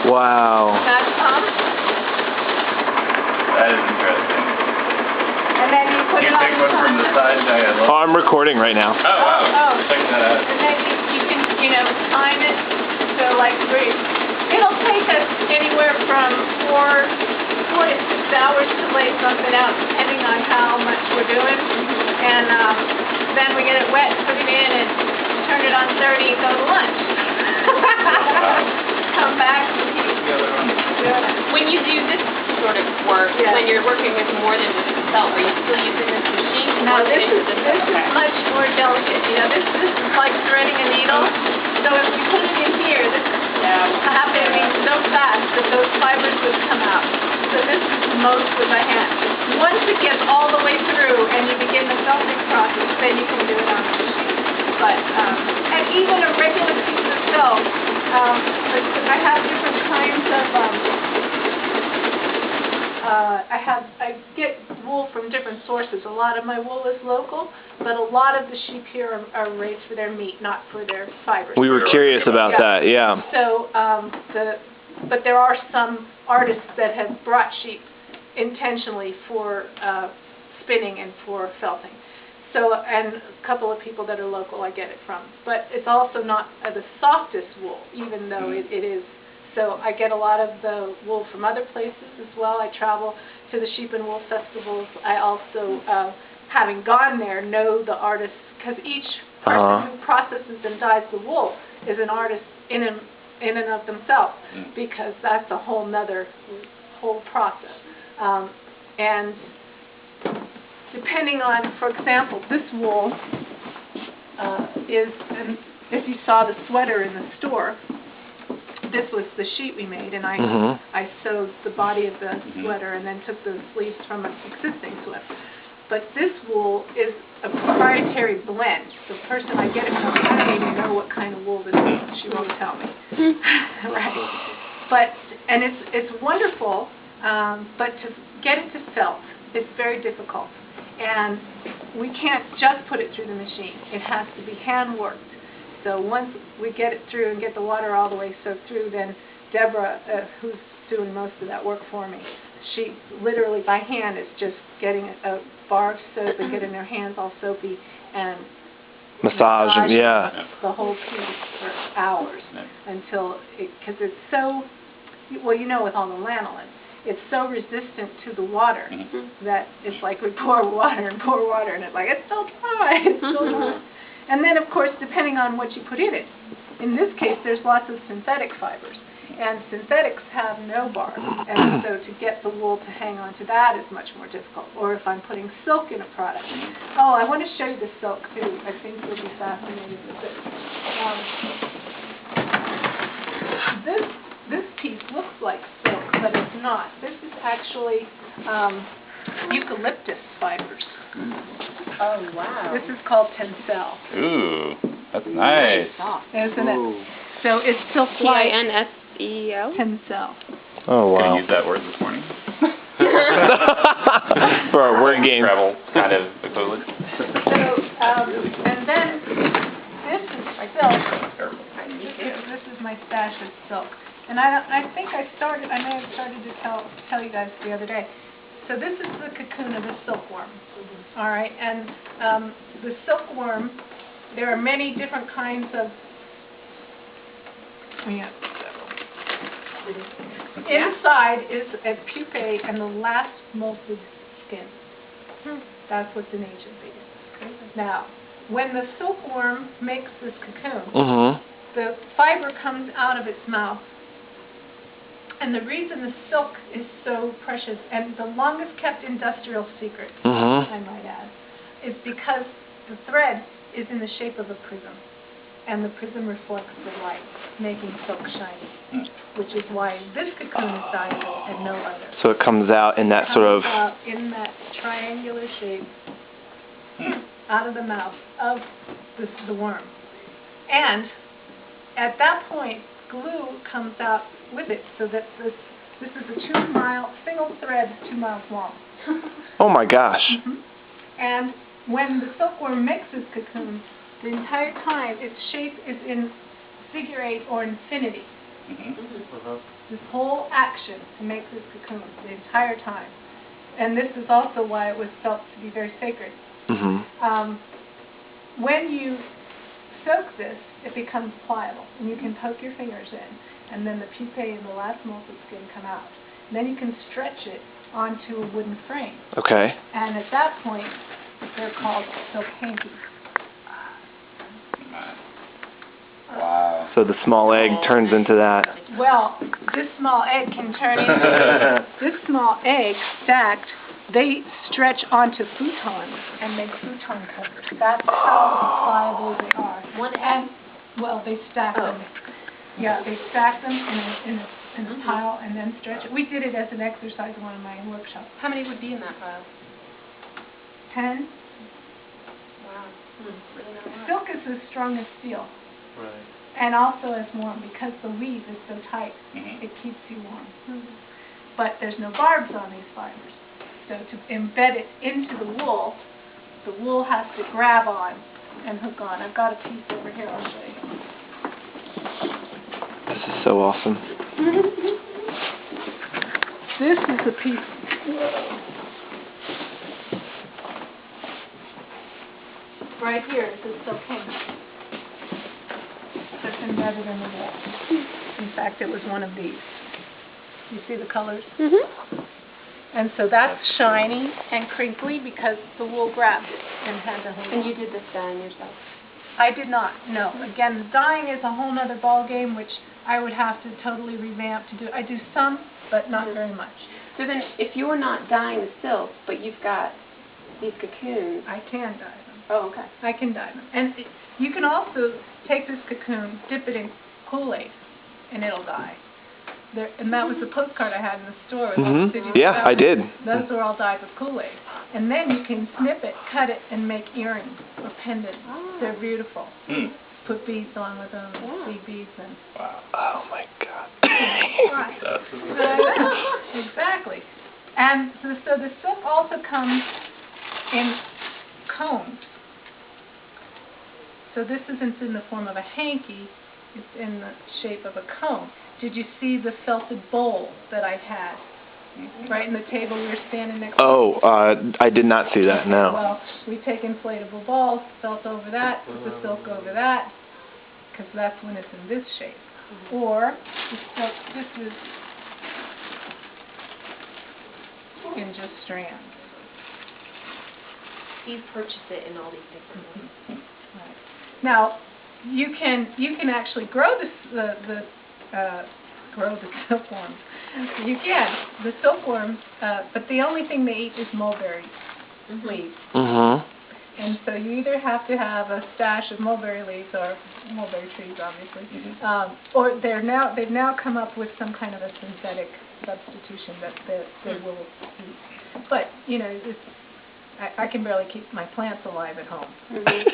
Wow. That's That is interesting. and then you put You it on take one from the side. Oh, I'm recording right now. Oh, wow. Check that out. And then you can, time it. So like it'll take us anywhere from 4 to 6 hours to lay something out, depending on how much we're doing. And then we get it wet, put it in, and turn it on 30 and go to lunch. Come back and When you do this sort of work, when you're working with more than just the felt, are you still using this machine? No, this is much more delicate. This is like threading a needle. So if you put it in here, this is happening so fast that those fibers would come out. So this is mostly by hand. Once it gets all the way through and you begin the felting process, then you can do it on the machine. But and even a regular piece of felt, I have different kinds of. I get wool from different sources. A lot of my wool is local, but a lot of the sheep here are raised for their meat, not for their fibers. We were curious about that, yeah. So, but there are some artists that have brought sheep intentionally for spinning and for felting. So, and a couple of people that are local I get it from. But it's also not the softest wool, even though it is. So I get a lot of the wool from other places as well. I travel to the sheep and wool festivals. I also, having gone there, know the artists, because each person who processes and dyes the wool is an artist in and of themselves, because that's a whole process. And depending on, for example, this wool is, and if you saw the sweater in the store, this was the sheet we made, and I sewed the body of the sweater and then took the sleeves from an existing sweater. But this wool is a proprietary blend. The person I get it from, I don't even know what kind of wool this is. She won't tell me. Right. But, and it's wonderful, but to get it to felt, it's very difficult. And we can't just put it through the machine. It has to be hand worked. So once we get it through and get the water all the way soaked through, then Deborah, who's doing most of that work for me, she literally by hand is just getting a bar of soap and getting her hands all soapy and massaging the whole piece for hours until because it's so, well, with all the lanolin, it's so resistant to the water that it's like we pour water and it's like, it's still dry, it's still dry. And then, of course, depending on what you put in it. In this case, there's lots of synthetic fibers. And synthetics have no barb. And so to get the wool to hang on to that is much more difficult. Or if I'm putting silk in a product. Oh, I want to show you the silk, too. I think you'll be fascinated with this. This piece looks like silk, but it's not. This is actually eucalyptus fibers. Oh, wow. This is called tencel. Ooh, that's nice. Isn't it? So it's silk T-I-N-S-E-L? Tencel. Oh, wow. Can I use that word this morning? For our word game. Travel, kind of equivalent. So, and then this is silk. This is my stash of silk. And I think I may have started to tell you guys the other day. So this is the cocoon of the silkworm. All right, and the silkworm, there are many different kinds of. Inside is a pupae and the last molted skin. That's what's in ancient bees. Now, when the silkworm makes this cocoon, the fiber comes out of its mouth. And the reason the silk is so precious, and the longest kept industrial secret, I might add, is because the thread is in the shape of a prism. And the prism reflects the light, making silk shiny, which is why this cocoon is valuable and no other. So it comes out in that sort of... in that triangular shape, out of the mouth of the worm. And at that point, glue comes out with it, so that this is a 2-mile, single thread, 2 miles long. Oh my gosh. And when the silkworm makes its cocoon, the entire time its shape is in figure 8 or infinity. Mm-hmm. This whole action to make this cocoon the entire time. And this is also why it was felt to be very sacred. When you soak this, it becomes pliable, and you can poke your fingers in, and then the pupae and the last morsel of skin come out. And then you can stretch it onto a wooden frame. Okay. And at that point, they're called silk hankies. Wow. So the small egg turns into that. Well, this small egg can turn into, this small egg stacked, they stretch onto futons and make futon covers. That's how pliable they are. One egg? And, well, they stack them. Yeah, they stack them in a pile and then stretch it. We did it as an exercise in one of my workshops. How many would be in that pile? 10. Wow. Really not a lot. Silk is as strong as steel. Right. And also as warm because the weave is so tight. It keeps you warm. But there's no barbs on these fibers. So to embed it into the wool has to grab on and hook on. I've got a piece over here, I'll show you. This is so awesome. This is a piece. Right here is a silk hanky. That's embedded in the wool. In fact, it was one of these. You see the colors? And so that's shiny and crinkly because the wool grabbed it and had to hold on. And you did this dyeing yourself? I did not, no. Again, the dyeing is a whole other ball game, which I would have to totally revamp to do. I do some, but not very much. So then, if you're not dyeing the silk, but you've got these cocoons... I can dye them. Oh, okay. I can dye them. And you can also take this cocoon, dip it in Kool-Aid, and it'll dye. And that was the postcard I had in the store. Did you Yeah, I did. Those were all dyed with Kool-Aid. And then you can snip it, cut it, and make earrings or pendants. They're beautiful. Put beads on with them, see beads and... Wow. Oh my God. Right. Exactly. And so the silk also comes in combs. So this isn't in the form of a hanky, it's in the shape of a comb. Did you see the felted bowl that I had? Right in the table we were standing next to? Oh, I did not see that, no. Well, we take inflatable balls, felt over that, put the silk over that, because that's when it's in this shape. Or, the silk, this is in just strands. You purchase it in all these different ones. Right. Now, you can actually grow grow the silkworms. You can, the silkworms, but the only thing they eat is mulberry leaves. And so you either have to have a stash of mulberry leaves or mulberry trees, obviously, or they've now come up with some kind of a synthetic substitution that they will eat. But you know, I can barely keep my plants alive at home. Right.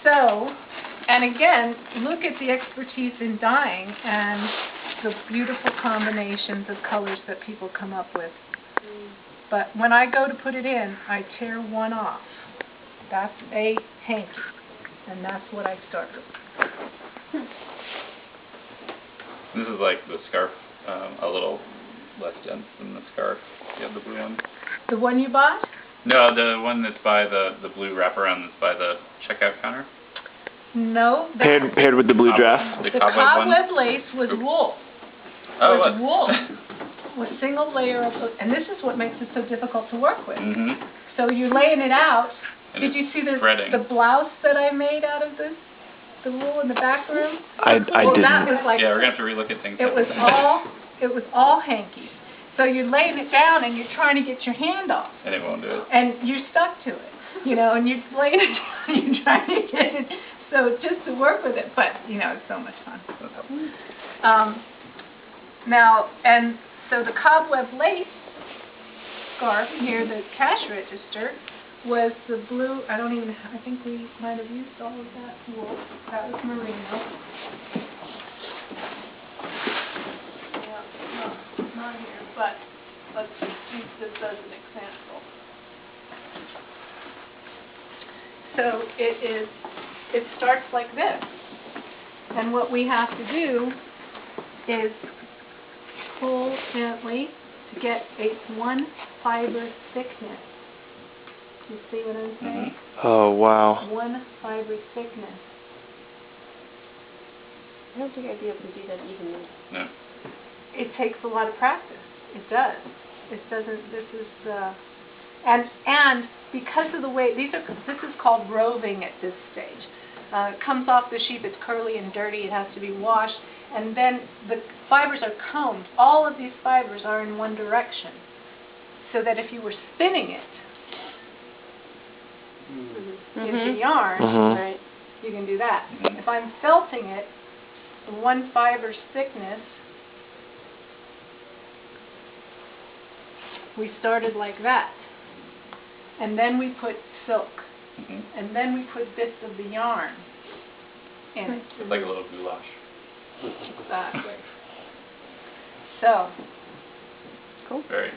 So, and again, look at the expertise in dyeing and the beautiful combinations of colors that people come up with. But when I go to put it in, I tear one off. That's a hanky, and that's what I start with. This is like the scarf, a little less dense than the scarf. You have the blue one? The one you bought? No, the one that's by the blue wrapparound that's by the checkout counter. No. Paired with the blue dress? The The cobweb one? cobweb lace was wool. Oh, Was what? wool. With single layer of, and this is what makes it so difficult to work with. So you're laying it out. And Did you see spreading. the blouse that I made out of this? The wool in the back room? I Well, didn't. that was like, Yeah, we're going to have to relook at things. it was all hanky. So you're laying it down and you're trying to get your hand off. And it won't do it. And you're stuck to it, you know, and you're laying it down and you're trying to get it. So just to work with it, but, you know, it's so much fun. Now, and so the cobweb lace scarf near the cash register was the blue, I think we might have used all of that wool. That was merino. Yeah, no, not here, but let's just use this as an example. So it starts like this. And what we have to do is pull gently to get a 1 fiber thickness. You see what I'm saying? Oh, wow. 1 fiber thickness. I don't think I'd be able to do that evenly. No. It takes a lot of practice. It does. It doesn't. This is and because of the way this is called roving at this stage. It comes off the sheep. It's curly and dirty. It has to be washed, and then the fibers are combed. All of these fibers are in one direction, so that if you were spinning it into yarn, Right. you can do that. If I'm felting it, 1 fiber's thickness. We started like that, and then we put silk, and then we put bits of the yarn in it. It's like a little goulash. Exactly. So. Very